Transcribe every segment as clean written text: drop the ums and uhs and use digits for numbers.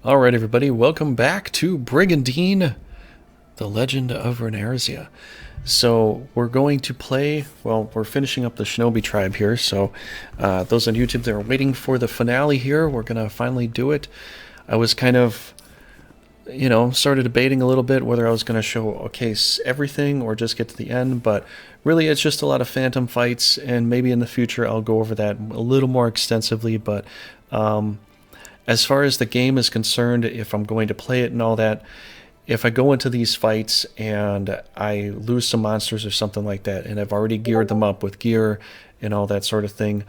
Alright everybody, welcome back to Brigandine, the Legend of Runersia. So we're going to play, well, we're finishing up the Shinobi Tribe here, so those on YouTube that are waiting for the finale here, we're going to finally do it. I was kind of, started debating a little bit whether I was going to show everything or just get to the end, but really it's just a lot of phantom fights, and maybe in the future I'll go over that a little more extensively, but as far as the game is concerned, if I'm going to play it and all that, if I go into these fights and I lose some monsters or something like that, and I've already geared them up with gear and all that sort of thing,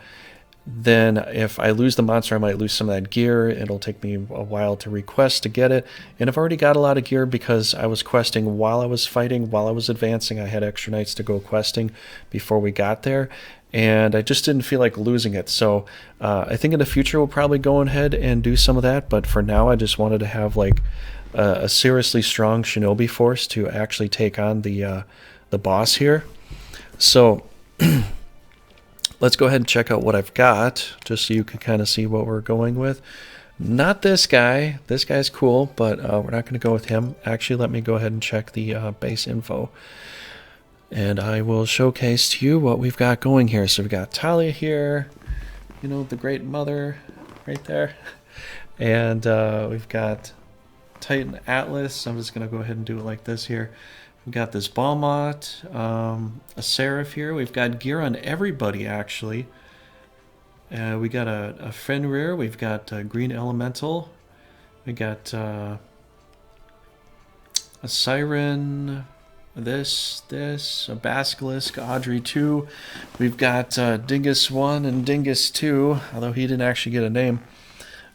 then if I lose the monster, I might lose some of that gear. It'll take me a while to request to get it. And I've already got a lot of gear because I was questing while I was fighting, while I was advancing. I had extra nights to go questing before we got there. And I just didn't feel like losing it. So I think in the future we'll probably go ahead and do some of that. But for now, I just wanted to have like a seriously strong shinobi force to actually take on the boss here. So let's go ahead and check out what I've got, just so you can kind of see what we're going with. Not this guy. This guy's cool, but we're not going to go with him. Actually, let me go ahead and check the base info. And I will showcase to you what we've got going here. So we've got Talia here, the Great Mother right there. And we've got Titan Atlas. I'm just going to go ahead and do it like this here. We've got this Balmot, a Seraph here. We've got gear on everybody, actually. We got a Fenrir. We've got a Green Elemental. We got a Siren, a Basilisk, Audrey 2. We've got Dingus 1 and Dingus 2, although he didn't actually get a name.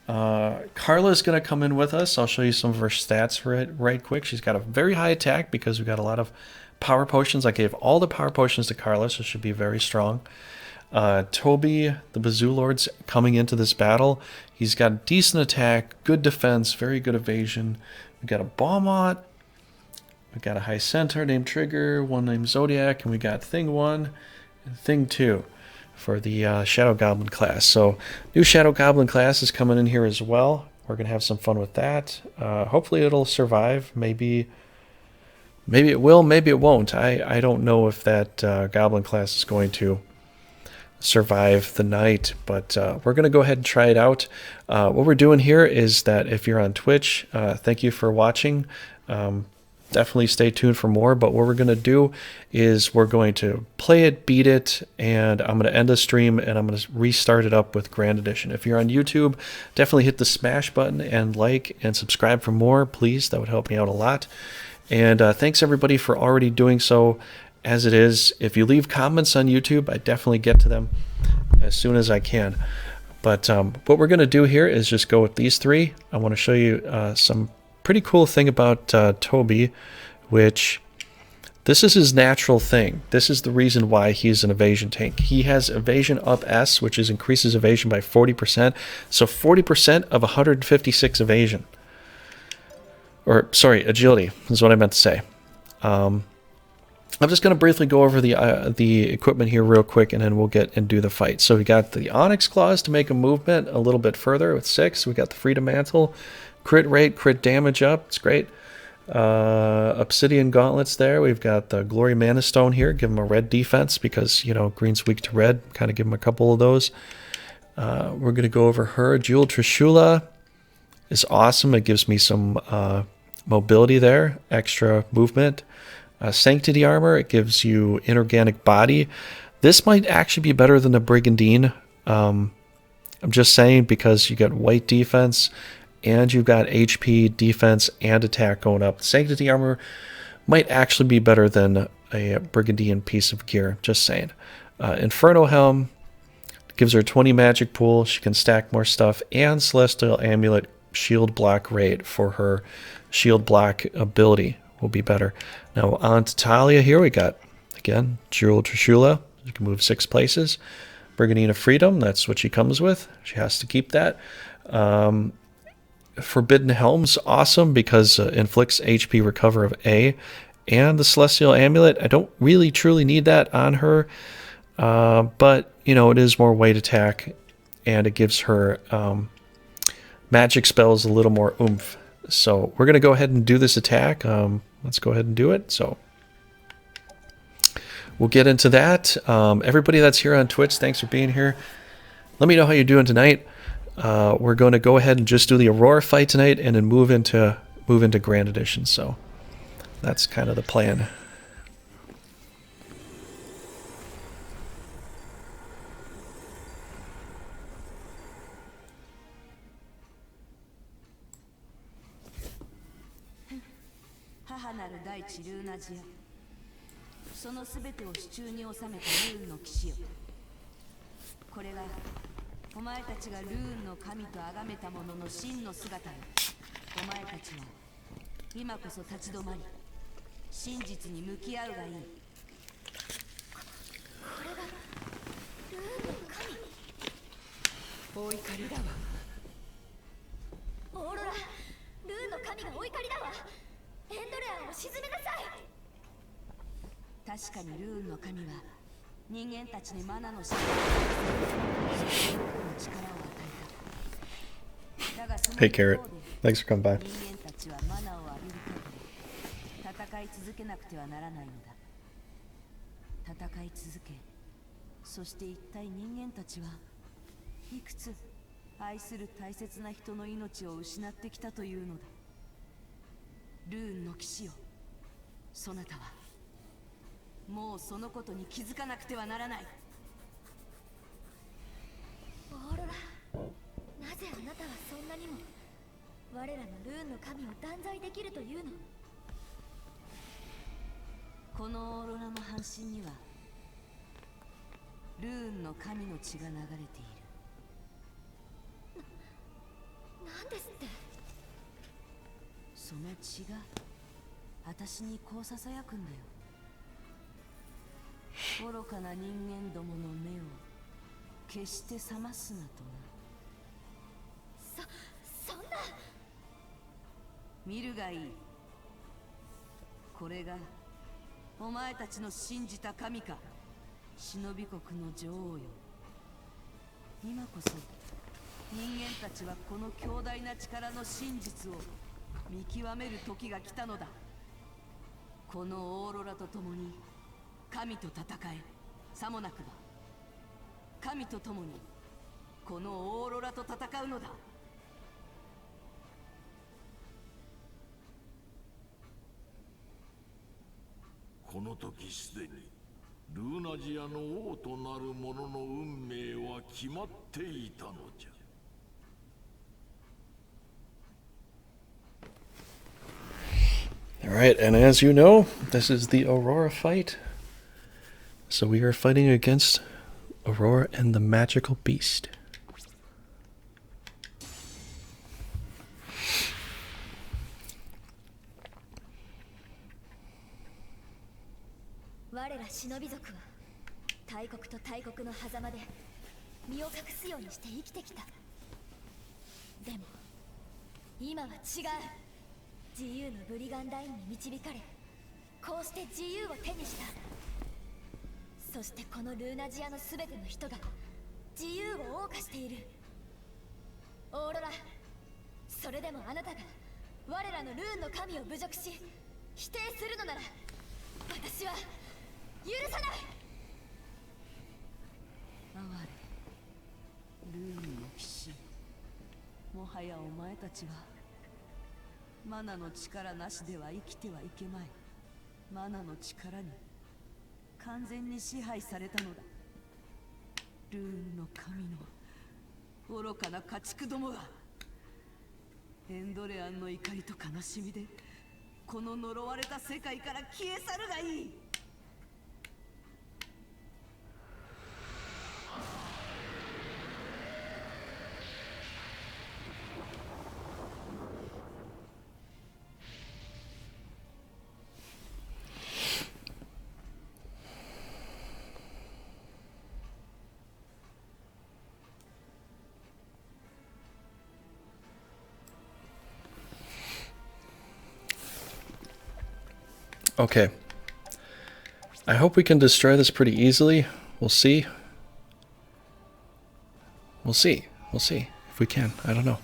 Carla's going to come in with us. I'll show you some of her stats right quick. She's got a very high attack because we've got a lot of power potions. I gave all the power potions to Carla, so she'll be very strong. Toby, the Bazoo Lord's coming into this battle. He's got decent attack, good defense, very good evasion. We've got a Balmot. We've got a High Centaur named Trigger, one named Zodiac, and we got Thing 1 and Thing 2 for the Shadow Goblin class. So new Shadow Goblin class is coming in here as well. We're going to have some fun with that. Hopefully it'll survive. Maybe it will, maybe it won't. I don't know if that Goblin class is going to survive the night, but we're going to go ahead and try it out. What we're doing here is that if you're on Twitch, thank you for watching. Definitely stay tuned for more, but what we're going to do is we're going to play it, beat it, and I'm going to end the stream and I'm going to restart it up with Grand Edition. If you're on YouTube, definitely hit the smash button and like and subscribe for more, please. That would help me out a lot. And thanks everybody for already doing so as it is. If you leave comments on YouTube, I definitely get to them as soon as I can. But what we're going to do here is just go with these three. I want to show you some pretty cool thing about Toby, which this is his natural thing. This is the reason why he's an evasion tank. He has evasion up S, which increases evasion by 40%. So 40% of 156 evasion. Or, sorry, agility is what I meant to say. I'm just going to briefly go over the equipment here real quick, and then we'll get and do the fight. So we got the Onyx Claws to make a movement a little bit further with 6. We got the Freedom Mantle. Crit rate, crit damage up. It's great. Obsidian Gauntlets there. We've got the Glory Mana Stone here. Give him a red defense because, green's weak to red. Kind of give him a couple of those. We're going to go over her. Jeweled Trishula is awesome. It gives me some mobility there. Extra movement. Sanctity Armor. It gives you inorganic body. This might actually be better than the Brigandine. I'm just saying because you got white defense and you've got HP, defense, and attack going up. Sanctity Armor might actually be better than a Brigandine piece of gear, just saying. Inferno Helm gives her 20 magic pool. She can stack more stuff. And Celestial Amulet shield block rate for her shield block ability will be better. Now on to Talia here. We got, again, Jewel Trishula. You can move 6 places. Brigandine of Freedom, that's what she comes with. She has to keep that. Forbidden Helm's awesome because inflicts HP recover of A, and the Celestial Amulet, I don't really truly need that on her, but it is more weight attack, and it gives her magic spells a little more oomph. So we're going to go ahead and do this attack. Let's go ahead and do it. So we'll get into that. Everybody that's here on Twitch, thanks for being here. Let me know how you're doing tonight. We're going to go ahead and just do the Aurora fight tonight and then move into Grand Edition. So that's kind of the plan. Aurora, ルーンの神がお怒りだわ。エンドレアンを沈めなさい。確かにルーンの神は人間たちにマナの力を与えた。だがその Hey Carrot, thanks for coming by. 人間たちはマナを浴びる限り戦い続けなくてはならないのだ。戦い続け、そして一体人間たちはいくつ愛する大切な人の命を失ってきたというのだ。ルーンの騎士よ、そなたはもうそのことに気づかなくてはならない。オーロラ、なぜあなたはそんなにも我らのルーンの神を断罪できるというの？このオーロラの半身にはルーンの神の血が流れている。なんですって？その血が私にこうささやくんだよ。愚かな人間どもの目を決して覚ますなとな。そんな。見るがいい。これがお前たちの信じた神か。忍び国の女王よ。今こそ人間たちはこの強大な力の真実を見極める時が来たのだ。このオーロラと共に神と戦え。さもなくば神と共にこのオーロラと戦うのだ。この時すでにルーナジアの王となる者の運命は決まっていたのじゃ。Alright, and as you know, this is the Aurora fight. So we are fighting against Aurora and the Magical Beast.我ら忍び族は大国と大国の狭間で身を隠すようにして生きてきた。でも今は違う。自由のブリガンダインに導かれ、こうして自由を手にした。そしてこのルーナジアのすべての人が自由を謳歌している。オーロラ、それでもあなたが我らのルーンの神を侮辱し否定するのなら私は許さない。哀れルーンの騎士、もはやお前たちはマナの力なしでは生きてはいけまい。マナの力に完全に支配されたのだ。ルーンの神の愚かな家畜どもがエンドレアンの怒りと悲しみでこの呪われた世界から消え去るがいい。Okay. I hope we can destroy this pretty easily. We'll see. We'll see. We'll see if we can. I don't know.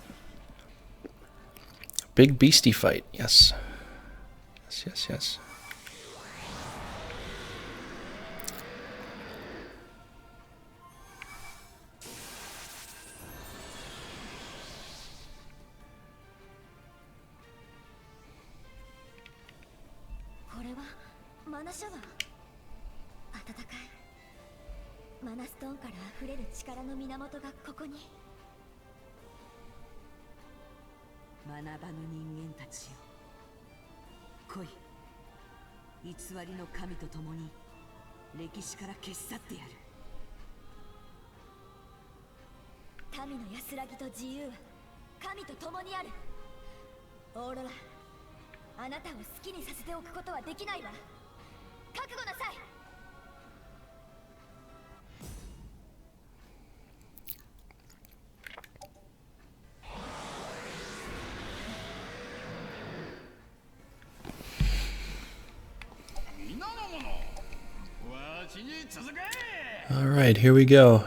Big beastie fight. Yes. Yes, yes, yes. All right, here we go.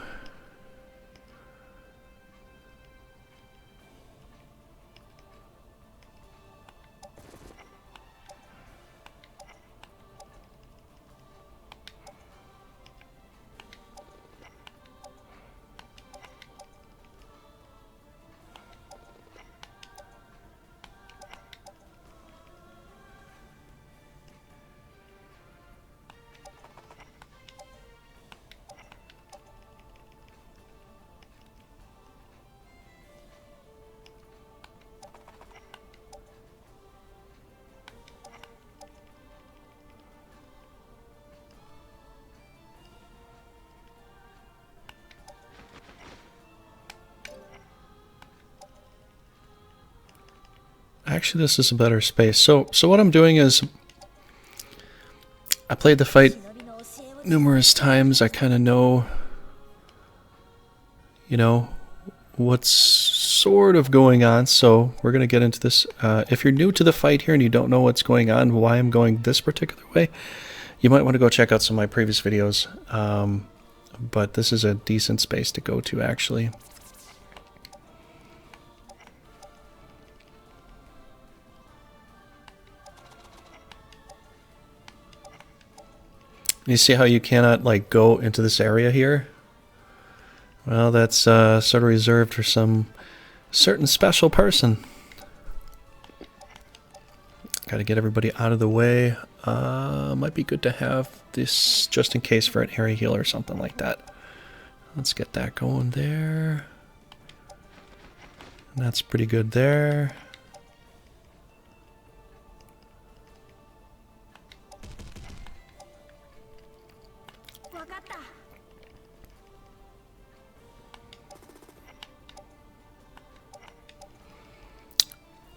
Actually, this is a better space. So what I'm doing is, I played the fight numerous times. I kind of know, you know, what's sort of going on. So we're going to get into this. If you're new to the fight here and you don't know what's going on, why I'm going this particular way, you might want to go check out some of my previous videos. But this is a decent space to go to, actually. You see how you cannot, like, go into this area here? Well, that's sort of reserved for some certain special person. Got to get everybody out of the way. Might be good to have this just in case for an area heal or something like that. Let's get that going there. And that's pretty good there.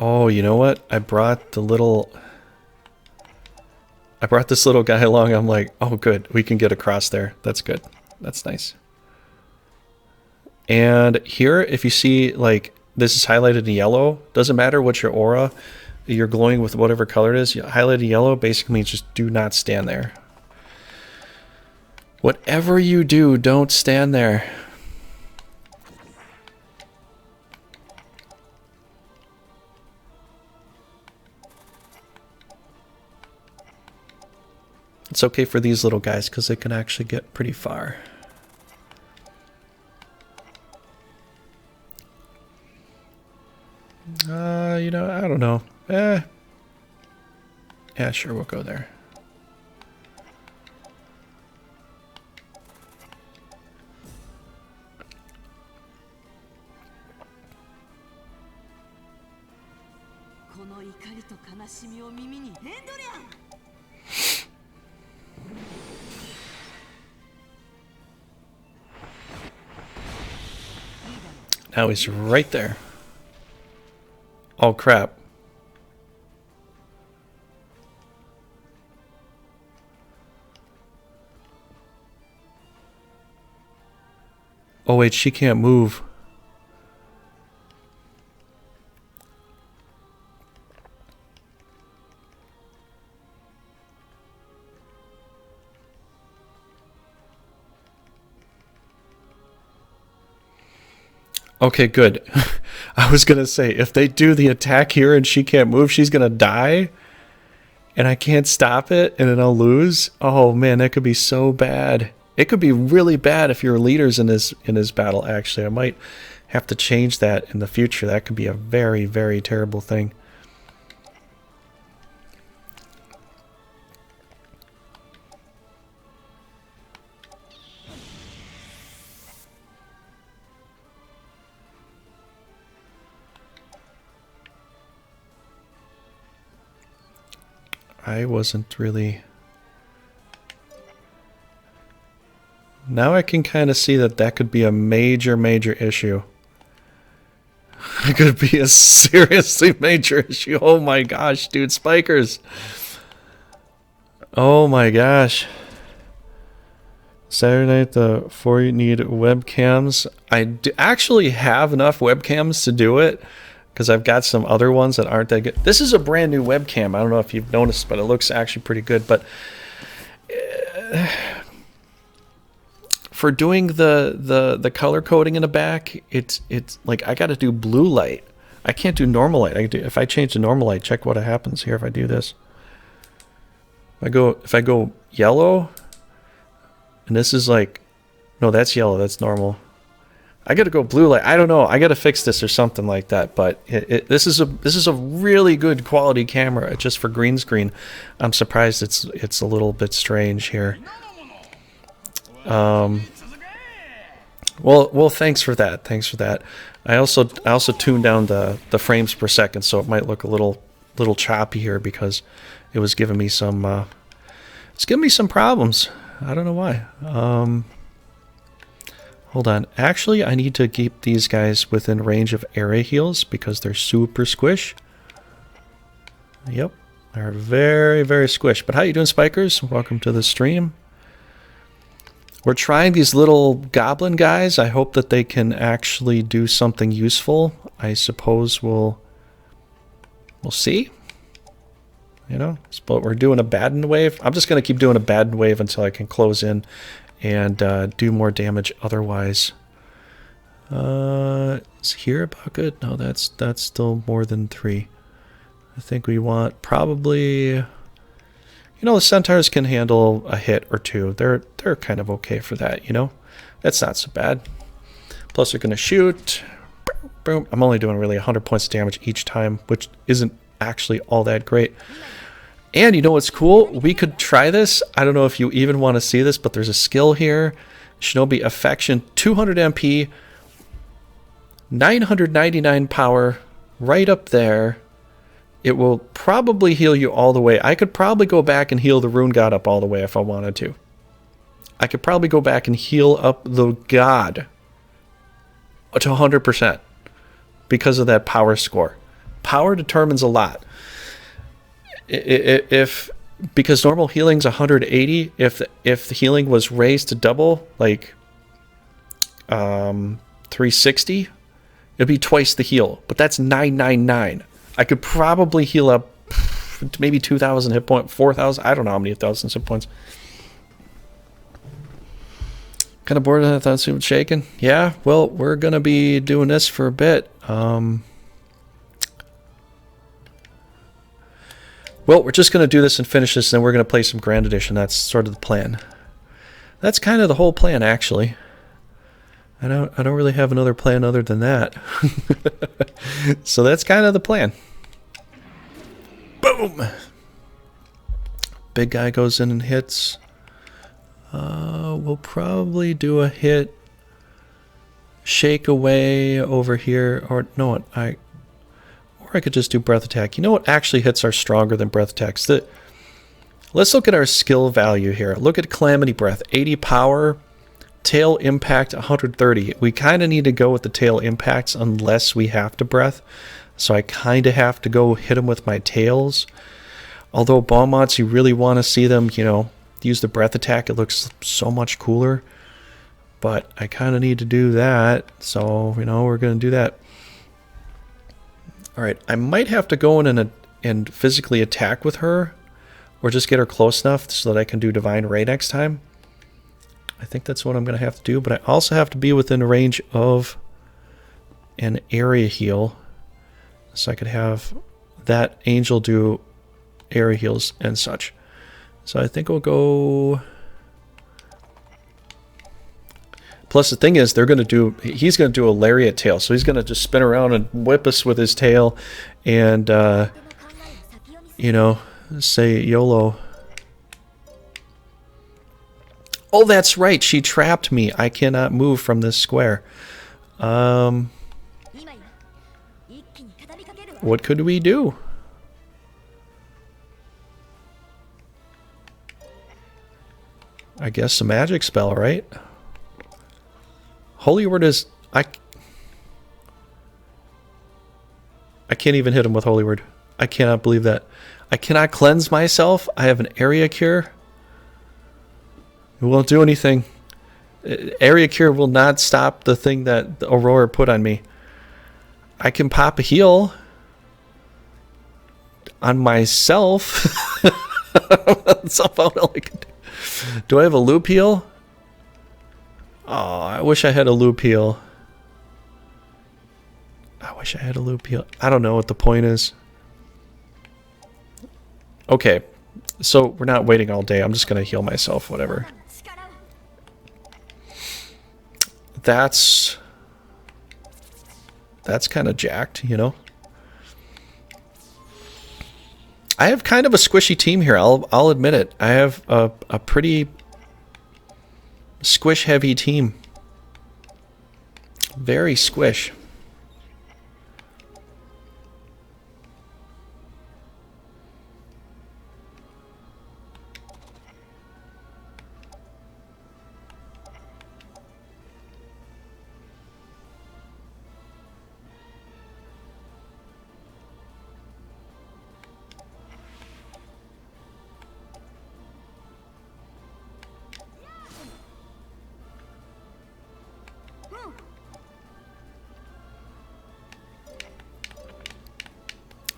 Oh, you know what? I brought this little guy along. I'm like, oh good, we can get across there. That's good. That's nice. And here, if you see, like, this is highlighted in yellow, doesn't matter what your aura, you're glowing with whatever color it is, highlighted in yellow basically means just do not stand there. Whatever you do, don't stand there. It's okay for these little guys because they can actually get pretty far. You know, I don't know. Yeah, sure, we'll go there. Now he's right there. Oh crap. Oh wait, she can't move. Okay, good. I was going to say, if they do the attack here and she can't move, she's going to die. And I can't stop it, and then I'll lose. Oh man, that could be so bad. It could be really bad if you're leaders in this battle, actually. I might have to change that in the future. That could be a very, very terrible thing. I wasn't really... Now I can kind of see that that could be a major, major issue. It could be a seriously major issue. Oh my gosh, dude, spikers. Oh my gosh. Saturday night, before you need webcams. I actually have enough webcams to do it, because I've got some other ones that aren't that good. This is a brand new webcam. I don't know if you've noticed, but it looks actually pretty good. But for doing the color coding in the back, it's like I got to do blue light. I can't do normal light. If I change to normal light, check what happens here if I do this. If I go yellow, and this is like, no, that's yellow. That's normal. I got to go blue light. I don't know. I got to fix this or something like that. But this is a really good quality camera just for green screen. I'm surprised it's a little bit strange here. Well, thanks for that. Thanks for that. I also tuned down the frames per second, so it might look a little choppy here because it was giving me some problems. I don't know why. Hold on. Actually, I need to keep these guys within range of area heals because they're super squish. Yep. They're very, very squish. But how you doing, Spikers? Welcome to the stream. We're trying these little goblin guys. I hope that they can actually do something useful. I suppose we'll see. You know, but we're doing a Baden wave. I'm just going to keep doing a Baden wave until I can close in and do more damage otherwise. Is here about good? No, that's still more than 3. I think we want probably... You know, the centaurs can handle a hit or 2. They're kind of okay for that, you know? That's not so bad. Plus they're going to shoot. Boom. I'm only doing really 100 points of damage each time, which isn't actually all that great. And you know what's cool? We could try this. I don't know if you even want to see this, but there's a skill here. Shinobi Affection, 200 MP, 999 power, right up there. It will probably heal you all the way. I could probably go back and heal the Rune God up all the way if I wanted to. I could probably go back and heal up the God to 100% because of that power score. Power determines a lot. Because normal healing's 180, if the healing was raised to double, like 360, it'd be twice the heal. But that's 999. I could probably heal up maybe 2,000 hit points, 4,000. I don't know how many thousands hit points. Kind of bored of that. Thought it was shaking. Yeah. Well, we're gonna be doing this for a bit. Well, we're just going to do this and finish this, and then we're going to play some Grand Edition. That's sort of the plan. That's kind of the whole plan, actually. I don't really have another plan other than that. So that's kind of the plan. Boom! Big guy goes in and hits. We'll probably do a hit. Shake away over here. Or, no, I could just do breath attack. You know what actually hits are stronger than breath attacks? Let's look at our skill value here. Look at Calamity Breath, 80 power, tail impact 130. We kind of need to go with the tail impacts unless we have to breath. So I kind of have to go hit them with my tails. Although Beaumonts, you really want to see them, you know, use the breath attack. It looks so much cooler. But I kind of need to do that. So, you know, we're going to do that. Alright, I might have to go in and physically attack with her, or just get her close enough so that I can do Divine Ray next time. I think that's what I'm going to have to do, but I also have to be within range of an area heal. so I could have that angel do area heals and such. So I think we'll go. Plus the thing is, he's gonna do a lariat tail, so he's gonna just spin around and whip us with his tail, and you know, say YOLO. Oh, that's right. She trapped me. I cannot move from this square. What could we do? I guess a magic spell, right? Holy Word is... I can't even hit him with Holy Word. I cannot believe that. I cannot cleanse myself. I have an area cure. It won't do anything. Area cure will not stop the thing that the Aurora put on me. I can pop a heal on myself. That's about all I can do. Do I have a loop heal? Oh, I wish I had a loop heal. I wish I had a loop heal. I don't know what the point is. Okay, so we're not waiting all day. I'm just going to heal myself, whatever. That's kind of jacked, you know? I have kind of a squishy team here. I'll admit it. I have a pretty squish heavy team. Very squish.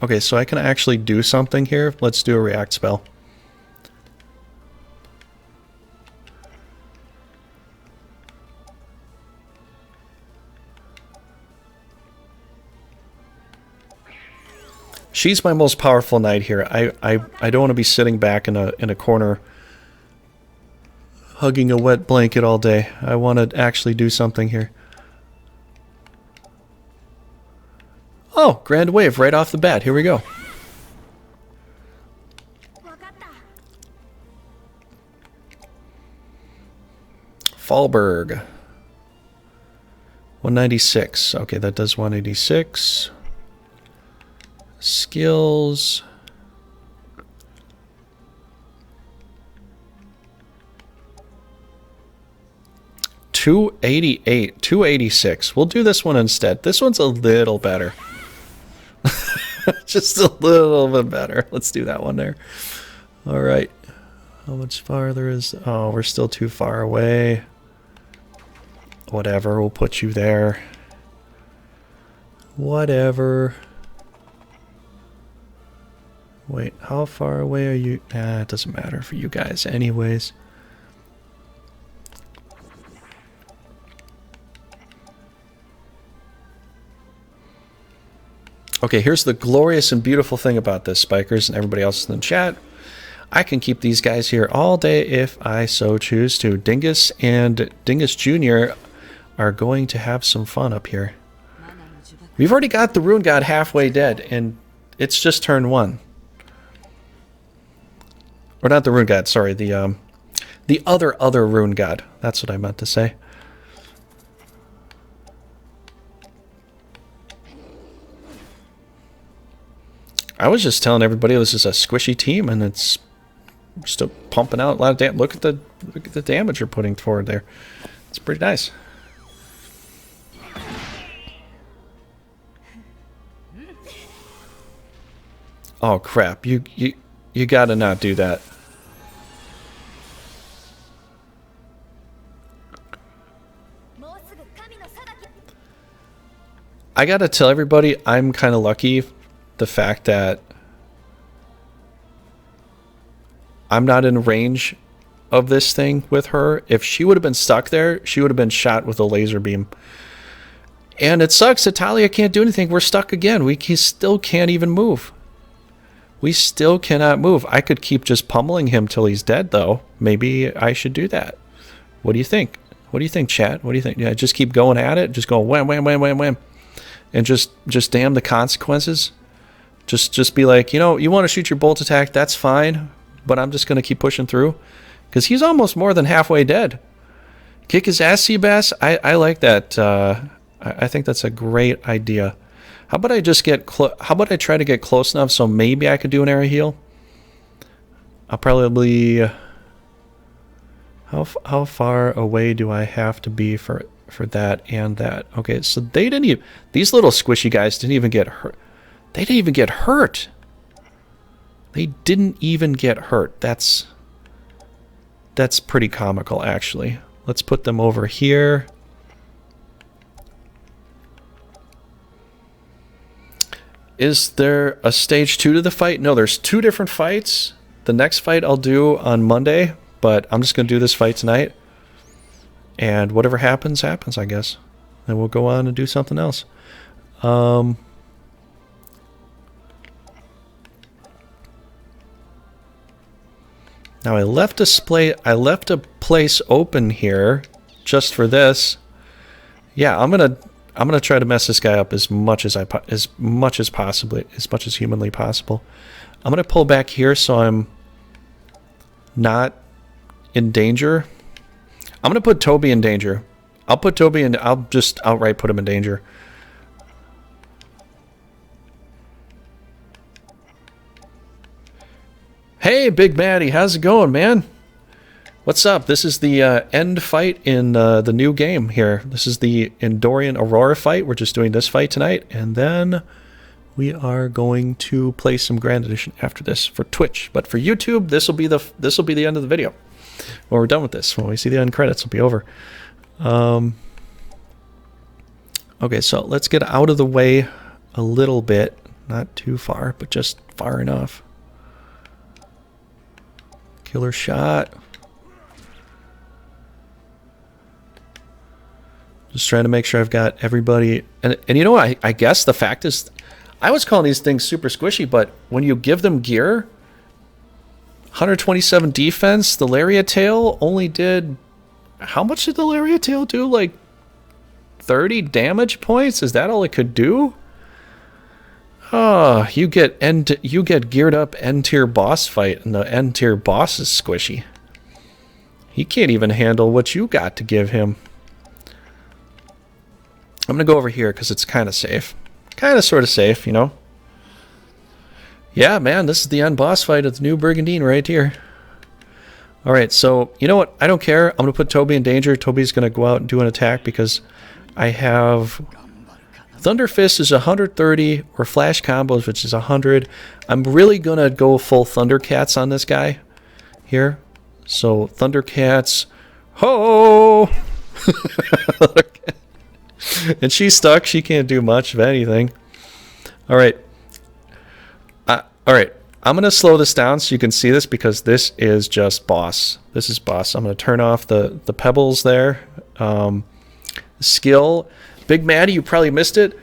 Okay, so I can actually do something here. Let's do a react spell. She's my most powerful knight here. I don't want to be sitting back in a corner hugging a wet blanket all day. I want to actually do something here. Oh, Grand Wave right off the bat. Here we go. Fallberg. 196. Okay, that does 186. Skills. $288. $286. We'll do this one instead. This one's a little better. Just a little bit better. Let's do that one there. All right. How much farther is... Oh, we're still too far away. Whatever. We'll put you there. Whatever. Wait, how far away are you? Nah, it doesn't matter for you guys anyways. Okay, here's the glorious and beautiful thing about this, Spikers, and everybody else in the chat. I can keep these guys here all day if I so choose to. Dingus and Dingus Jr. are going to have some fun up here. We've already got the Rune God halfway dead, and it's just turn 1. Or not the Rune God, sorry, the other Rune God. That's what I meant to say. I was just telling everybody this is a squishy team, and it's still pumping out a lot of damage. Look at the damage you're putting forward there. It's pretty nice. Oh crap! You gotta not do that. I gotta tell everybody I'm kind of lucky. The fact that I'm not in range of this thing with her. If she would have been stuck there, she would have been shot with a laser beam. And it sucks that Talia can't do anything. We're stuck again. We still can't even move. We still cannot move. I could keep just pummeling him till he's dead, though. Maybe I should do that. What do you think? What do you think, chat? What do you think? Yeah, just keep going at it. Just go wham, wham, wham, wham, wham. And just damn the consequences. Just be like, you know, you want to shoot your bolt attack, that's fine. But I'm just going to keep pushing through. Because he's almost more than halfway dead. Kick his ass, Seabass. I like that. I think that's a great idea. How about I just get how about I try to get close enough so maybe I could do an area heal? I'll probably... How far away do I have to be for that and that? Okay, so they didn't even... These little squishy guys didn't even get hurt. They didn't even get hurt. They didn't even get hurt. That's pretty comical, actually. Let's put them over here. Is there a stage 2 to the fight? No, there's 2 different fights. The next fight I'll do on Monday, but I'm just going to do this fight tonight. And whatever happens, happens, I guess. And we'll go on and do something else. Now I left a place open here just for this. Yeah, I'm gonna try to mess this guy up as much as humanly possible. I'm gonna pull back here so I'm not in danger. I'm gonna put Toby in danger. I'll put Toby in. I'll just outright put him in danger. Hey, Big Maddie, how's it going, man? What's up? This is the end fight in the new game here. This is the Endorian Aurora fight. We're just doing this fight tonight, and then we are going to play some Grand Edition after this for Twitch. But for YouTube, this will be the end of the video. When we're done with this, when we see the end credits, it'll be over. Okay, so let's get out of the way a little bit, not too far, but just far enough. Killer shot. Just trying to make sure I've got everybody. And you know what? I guess the fact is, I was calling these things super squishy, but when you give them gear, 127 defense, the Lariat Tail only did... How much did the Lariat Tail do? Like 30 damage points? Is that all it could do? Oh, you get geared up end tier boss fight, and the end tier boss is squishy. He can't even handle what you got to give him. I'm gonna go over here because it's kind of safe, kind of sort of safe, you know. Yeah, man, this is the end boss fight of the new Brigandine right here. All right, so you know what? I don't care. I'm gonna put Toby in danger. Toby's gonna go out and do an attack because I have. Thunder Fist is 130, or Flash Combos, which is 100. I'm really going to go full Thundercats on this guy here. So, Thundercats. Ho! And she's stuck. She can't do much of anything. Alright. Alright. I'm going to slow this down so you can see this because this is just boss. This is boss. I'm going to turn off the pebbles there. Skill. Big Maddie, you probably missed it.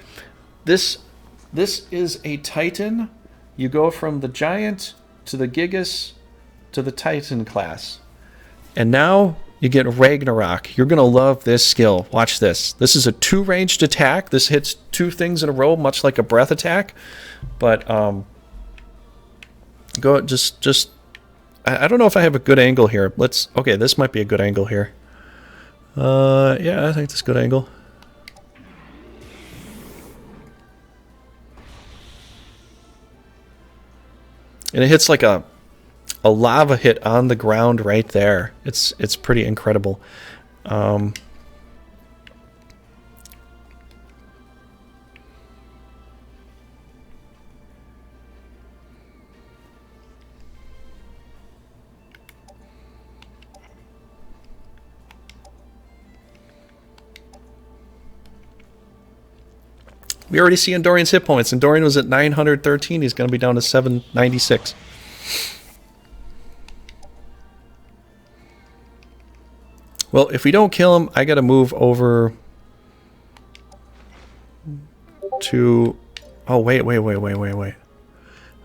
This is a Titan. You go from the Giant to the Gigas to the Titan class. And now you get Ragnarok. You're going to love this skill. Watch this. This is a 2-ranged attack. This hits 2 things in a row, much like a breath attack. But go just I don't know if I have a good angle here. Okay, this might be a good angle here. Yeah, I think this is a good angle. And it hits like a lava hit on the ground right there. It's pretty incredible. We already see Endorian's hit points. Endorian was at 913. He's going to be down to 796. Well, if we don't kill him, I got to move over. to... Oh, wait.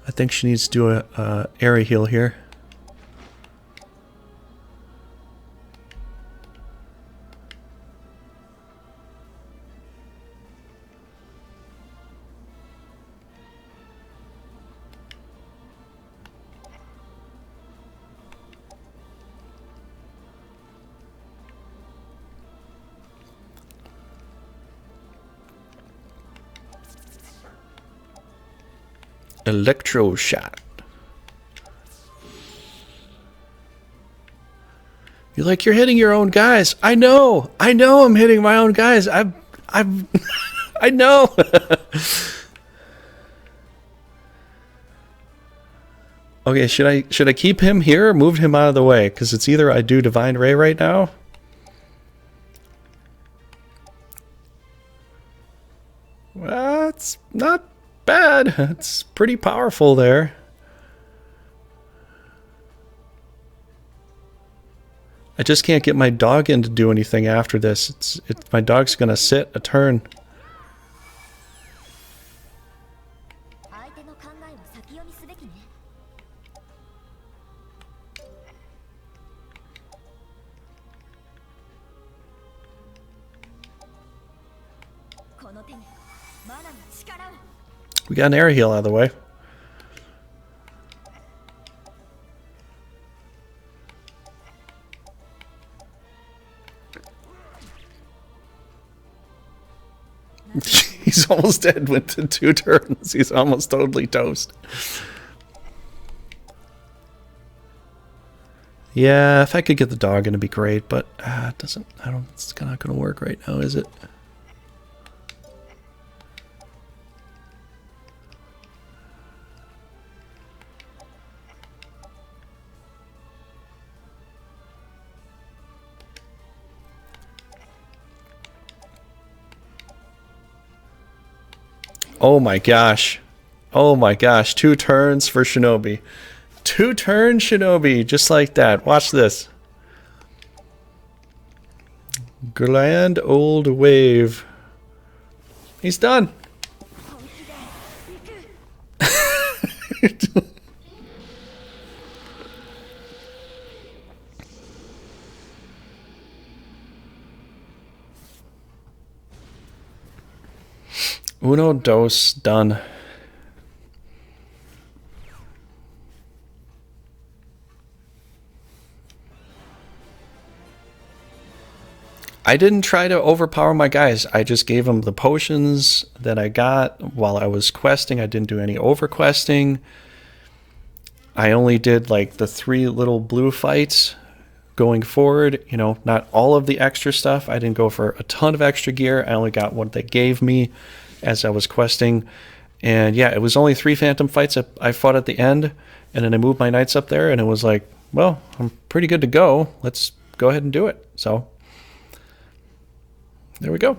I think she needs to do a area heal here. Electro shot. You're like, you're hitting your own guys. I know I'm hitting my own guys. I know. Okay, should I keep him here or move him out of the way? Because it's either I do Divine Ray right now. Well, it's not bad. It's pretty powerful there. I just can't get my dog in to do anything after this. My dog's gonna sit a turn. We got an air heal out of the way. He's almost dead within 2 turns. He's almost totally toast. Yeah, if I could get the dog in, it'd be great, but it doesn't. It's not gonna work right now, is it? Oh my gosh. Oh my gosh. 2 turns for Shinobi. 2 turns Shinobi. Just like that. Watch this. Grand old wave. He's done. Uno, dos, done. I didn't try to overpower my guys. I just gave them the potions that I got while I was questing. I didn't do any overquesting. I only did like the 3 little blue fights going forward. You know, not all of the extra stuff. I didn't go for a ton of extra gear. I only got what they gave me as I was questing. And yeah, it was only 3 phantom fights I fought at the end, and then I moved my knights up there, and it was like, well, I'm pretty good to go. Let's go ahead and do it. So there we go.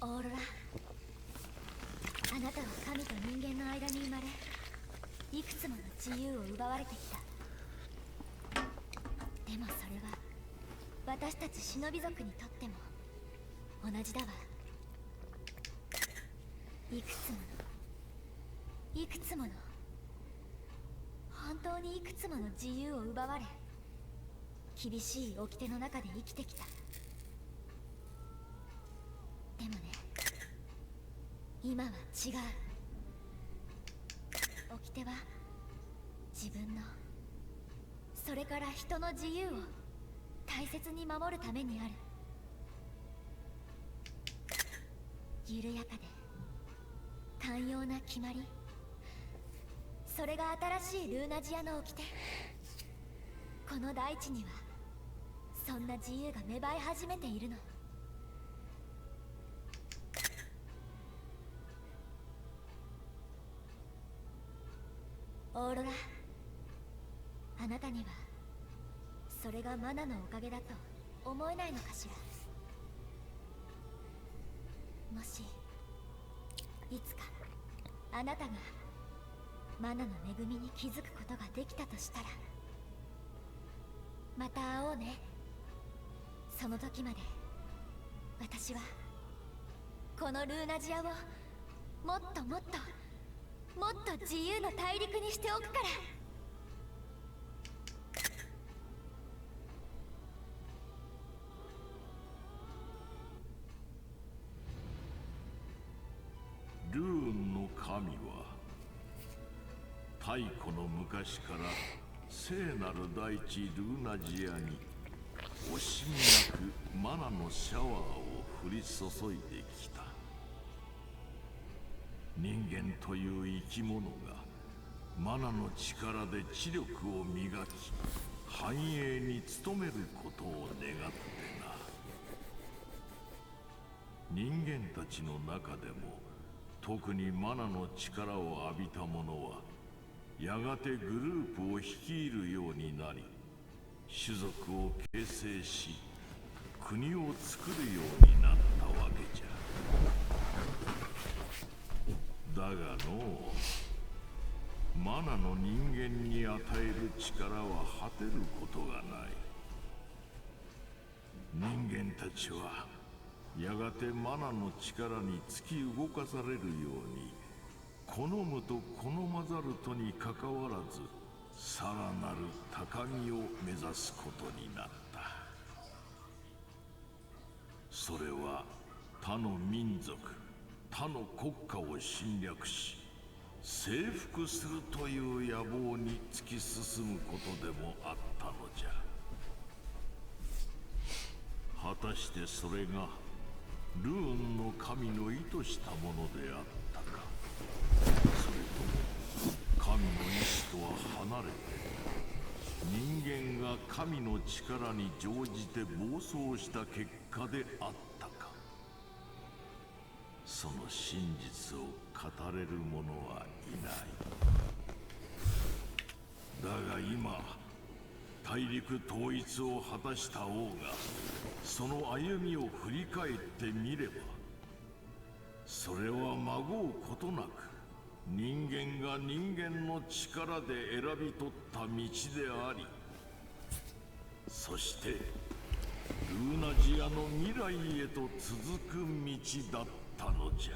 Aurora, あなたは神と人間の間に生まれ、いくつもの自由を奪われてきた。でもそれは私たち忍び族にとっても同じだわ。いくつもの本当にいくつもの自由を奪われ、厳しい掟の中で生きてきた。でもね、今は違う。掟は自分の、それから人の自由を大切に守るためにある。緩やかで寛容な決まり、それが新しいルーナジアの掟。この大地にはそんな自由が芽生え始めているの。オーロラ、あなたにはそれがマナのおかげだと思えないのかしら。もしいつかあなたがマナの恵みに気づくことができたとしたら、また会おうね。その時まで私はこのルーナジアをもっともっともっと自由の大陸にしておくから。ルーンの神は太古の昔から聖なる大地ルーナジアに惜しみなくマナのシャワーを降り注いできた。人間という生き物がマナの力で知力を磨き繁栄に努めることを願ってな。人間たちの中でも特にマナの力を浴びた者はやがてグループを率いるようになり、種族を形成し国を作るようになったわけじゃ。だがのう、マナの人間に与える力は果てることがない。人間たちはやがてマナの力に突き動かされるように、好むと好まざるとにかかわらずさらなる高みを目指すことになった。それは他の民族、他の国家を侵略し征服するという野望に突き進むことでもあったのじゃ。果たしてそれがルーンの神の意図したものであったか、それとも神の意志とは離れて人間が神の力に乗じて暴走した結果であったか。その真実を語れる者はいない。だが今大陸統一を果たした王がその歩みを振り返ってみれば、それはまごうことなく人間が人間の力で選び取った道であり、そしてルーナジアの未来へと続く道だったのじゃ。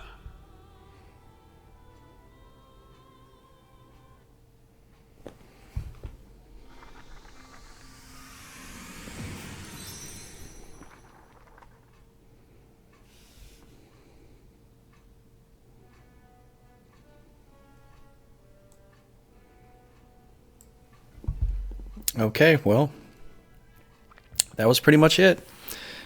Okay, well, that was pretty much it.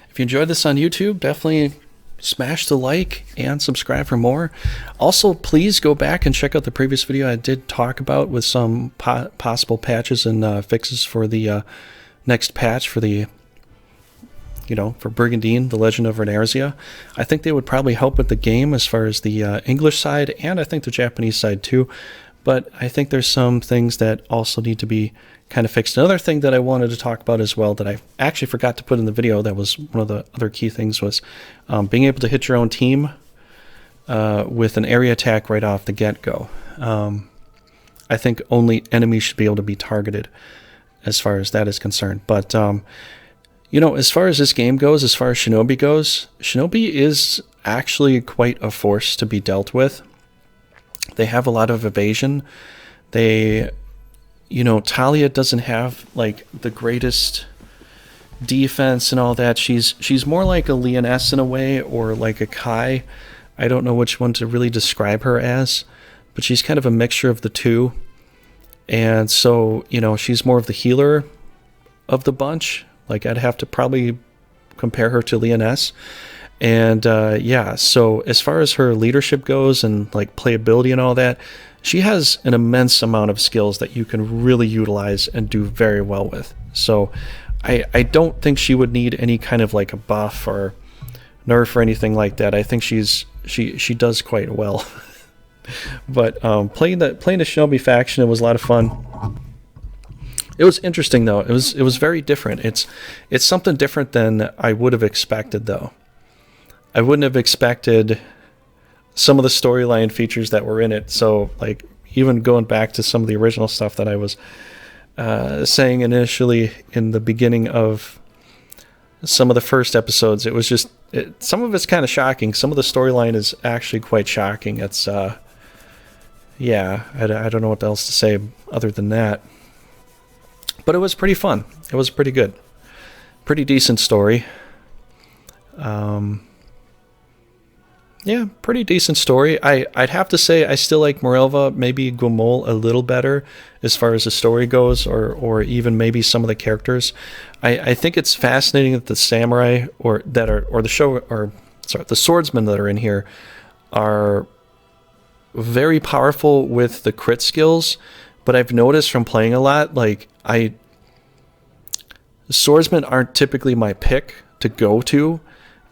If you enjoyed this on YouTube, definitely smash the like and subscribe for more. Also, please go back and check out the previous video I did talk about with some possible patches and fixes for the next patch for the, for Brigandine, the Legend of Runersia. I think they would probably help with the game as far as the English side, and I think the Japanese side too. But I think there's some things that also need to be kind of fixed. Another thing that I wanted to talk about as well that I actually forgot to put in the video, that was one of the other key things, was being able to hit your own team with an area attack right off the get-go. I think only enemies should be able to be targeted as far as that is concerned. But, as far as this game goes, as far as Shinobi goes, Shinobi is actually quite a force to be dealt with. They have a lot of evasion. Talia doesn't have like the greatest defense and all that. She's more like a Leoness in a way, or like a Kai. I don't know which one to really describe her as, but she's kind of a mixture of the two. And so, she's more of the healer of the bunch. Like, I'd have to probably compare her to Leoness. And so as far as her leadership goes and like playability and all that, she has an immense amount of skills that you can really utilize and do very well with. So I don't think she would need any kind of like a buff or nerf or anything like that. I think she does quite well. But playing the Shinobi faction, it was a lot of fun. It was interesting though. It was very different. It's something different than I would have expected though. I wouldn't have expected some of the storyline features that were in it. So like even going back to some of the original stuff that I was saying initially in the beginning of some of the first episodes, it was just some of it's kind of shocking. Some of the storyline is actually quite shocking. It's yeah, I don't know what else to say other than that. But it was pretty fun. It was pretty good. Pretty decent story. Yeah, pretty decent story. I'd have to say I still like Morelva, maybe Guimol a little better as far as the story goes, or even maybe some of the characters. I think it's fascinating that the samurai the swordsmen that are in here are very powerful with the crit skills, but I've noticed from playing a lot, like swordsmen aren't typically my pick to go to,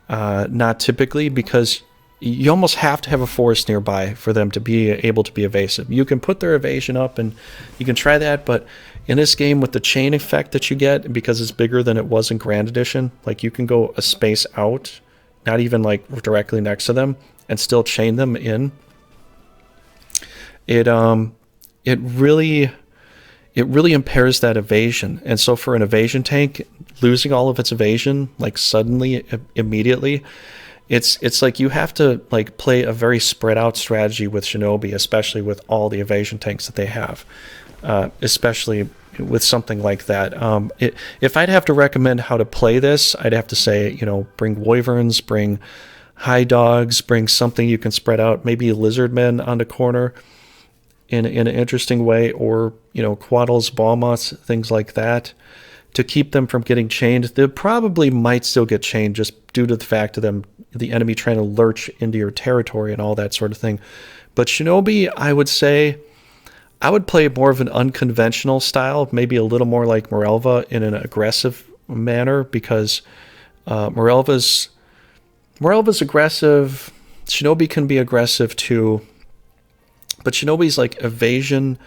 not typically, because you almost have to have a forest nearby for them to be able to be evasive. You can put their evasion up and you can try that, but in this game with the chain effect that you get, because it's bigger than it was in Grand Edition, like you can go a space out, not even like directly next to them, and still chain them in. It really impairs that evasion. And so for an evasion tank, losing all of its evasion like suddenly, immediately, it's like you have to like play a very spread out strategy with Shinobi, especially with all the evasion tanks that they have, especially with something like that. If I'd have to recommend how to play this, I'd have to say, bring wyverns, bring high dogs, bring something you can spread out, maybe lizardmen on the corner in an interesting way, or quaddles, ballmots, things like that, to keep them from getting chained. They probably might still get chained just due to the fact of the enemy trying to lurch into your territory and all that sort of thing. But Shinobi, I would say, I would play more of an unconventional style, maybe a little more like Morelva in an aggressive manner, because Morelva's aggressive. Shinobi can be aggressive too, but Shinobi's like evasion,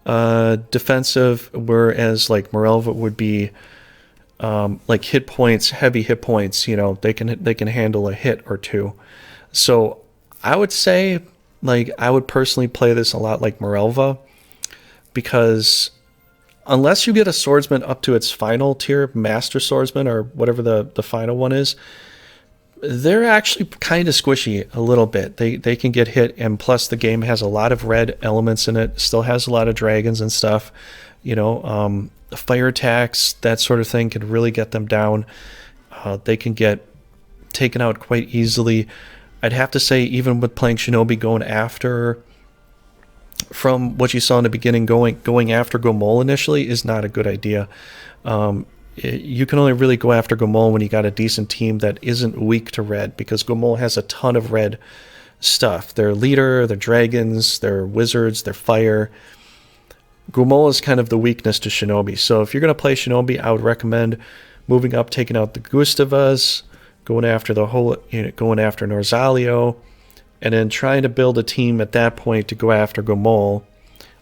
defensive, whereas like Morelva would be like hit points, heavy hit points. They can handle a hit or two. So I would say, like, I would personally play this a lot like Morelva, because unless you get a swordsman up to its final tier, master swordsman or whatever the final one is, they're actually kind of squishy a little bit. They can get hit, and plus the game has a lot of red elements in it. Still has a lot of dragons and stuff. Fire attacks, that sort of thing, can really get them down. They can get taken out quite easily. I'd have to say, even with playing Shinobi, going after, from what you saw in the beginning, going after Guimol initially is not a good idea. You can only really go after Guimol when you got a decent team that isn't weak to red, because Guimol has a ton of red stuff. Their leader, their dragons, their wizards, their fire. Guimol is kind of the weakness to Shinobi. So if you're going to play Shinobi, I would recommend moving up, taking out the Gustavas, going after going after Norzalio, and then trying to build a team at that point to go after Guimol,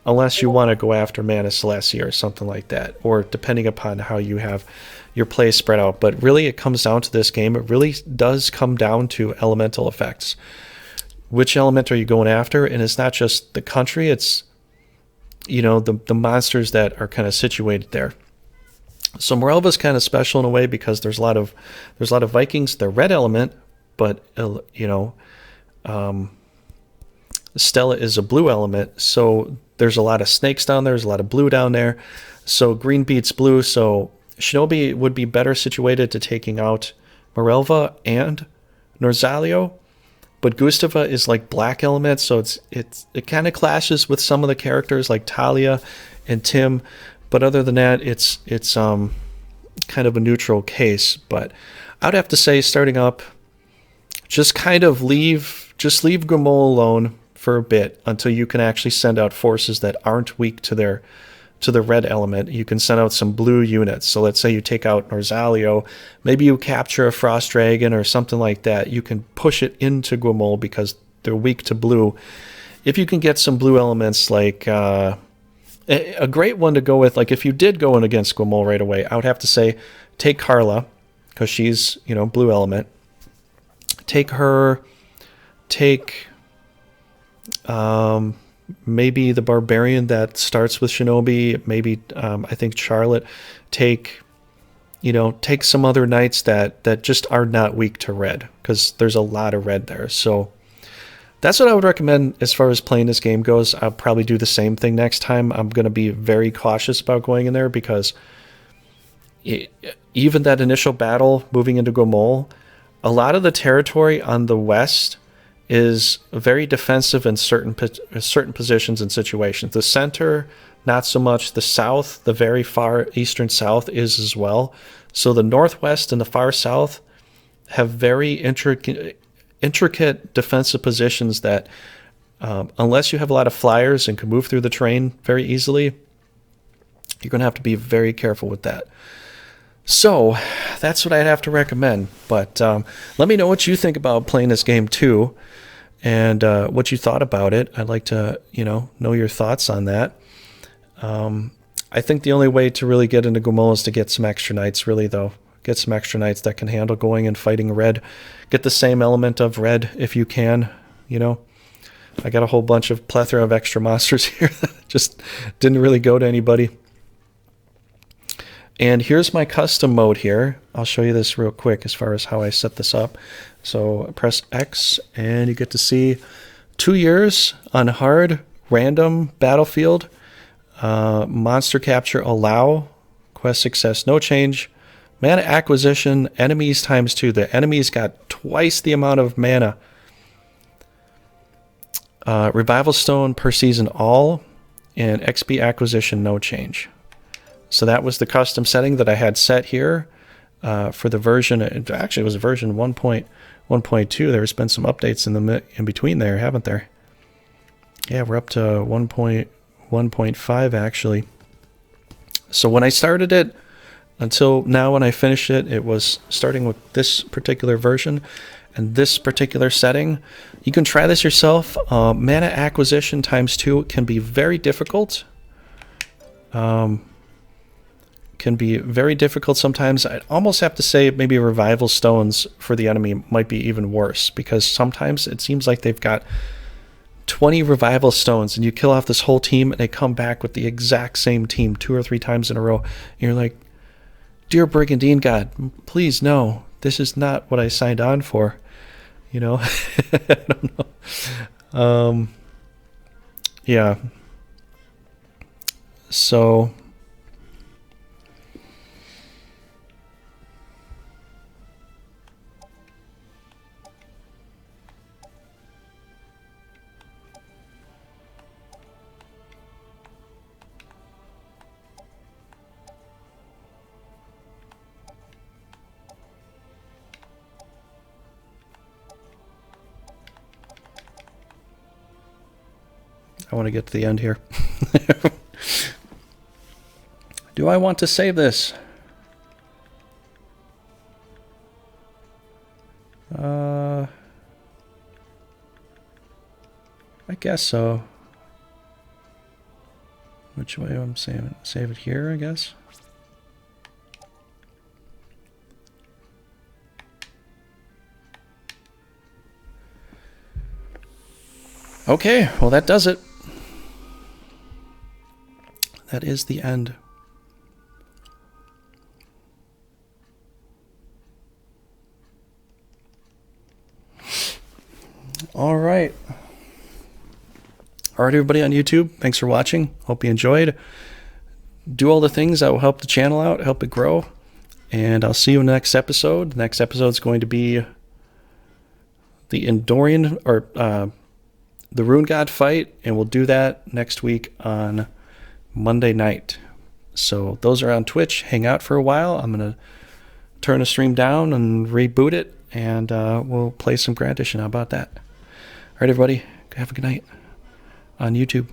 unless you want to go after Mana Celestia or something like that, or depending upon how you have your play spread out. But really, it comes down to this game. It really does come down to elemental effects. Which element are you going after? And it's not just the country, it's the monsters that are kind of situated there. So Morelva's kind of special in a way, because there's a lot of Vikings. They're red element, but Stella is a blue element, so there's a lot of snakes down there. There's a lot of blue down there, so green beats blue. So Shinobi would be better situated to taking out Morelva and Norzalio. But Gustava is like black element, so it kind of clashes with some of the characters like Talia and Tim. But other than that, it's kind of a neutral case. But I would have to say, starting up, just kind of leave Guimol alone for a bit until you can actually send out forces that aren't weak to the red element. You can send out some blue units. So let's say you take out Norzalio, maybe you capture a frost dragon or something like that. You can push it into Guimol because they're weak to blue, if you can get some blue elements, like a great one to go with, like if you did go in against Guamol right away, I would have to say take Carla, because she's, you know, blue element. Take her, take maybe the barbarian that starts with Shinobi, maybe I think Charlotte. Take some other knights that just are not weak to red, because there's a lot of red there. So that's what I would recommend as far as playing this game goes. I'll probably do the same thing next time. I'm going to be very cautious about going in there, because even that initial battle moving into Guamol, a lot of the territory on the west is very defensive in certain positions and situations. The center, not so much. The south, the very far eastern south, is as well. So the northwest and the far south have very intricate defensive positions that, unless you have a lot of flyers and can move through the terrain very easily, you're going to have to be very careful with that. So that's what I'd have to recommend. But let me know what you think about playing this game too, and what you thought about it. I'd like to, know your thoughts on that. I think the only way to really get into Guamol is to get some extra knights, really, though. Get some extra knights that can handle going and fighting red. Get the same element of red if you can, I got a whole bunch of plethora of extra monsters here that just didn't really go to anybody. And here's my custom mode here. I'll show you this real quick as far as how I set this up. So press X and you get to see 2 years on hard, random, battlefield, monster capture, allow, quest success, no change, mana acquisition, enemies ×2. The enemies got twice the amount of mana. Revival stone per season all, and XP acquisition, no change. So that was the custom setting that I had set here for the version. Actually, it was version 1.1.2. There's been some updates in between there, haven't there? Yeah, we're up to 1.1.5 actually. So when I started it until now, when I finished it, it was starting with this particular version and this particular setting. You can try this yourself. Mana acquisition ×2 can be very difficult. Sometimes. I'd almost have to say maybe revival stones for the enemy might be even worse, because sometimes it seems like they've got 20 revival stones and you kill off this whole team and they come back with the exact same team 2 or 3 times in a row. And you're like, dear Brigandine God, please no, this is not what I signed on for. I don't know. Yeah. So I want to get to the end here. Do I want to save this? I guess so. Which way I'm saving it? Save it here, I guess. Okay, well that does it. That is the end. All right. All right, everybody on YouTube, thanks for watching. Hope you enjoyed. Do all the things that will help the channel out, help it grow. And I'll see you in the next episode. The next episode is going to be the Endorian, or the Rune God fight, and we'll do that next week on Monday night. So those are on Twitch. Hang out for a while. I'm going to turn the stream down and reboot it, and we'll play some Grand Edition. How about that? All right, everybody. Have a good night on YouTube.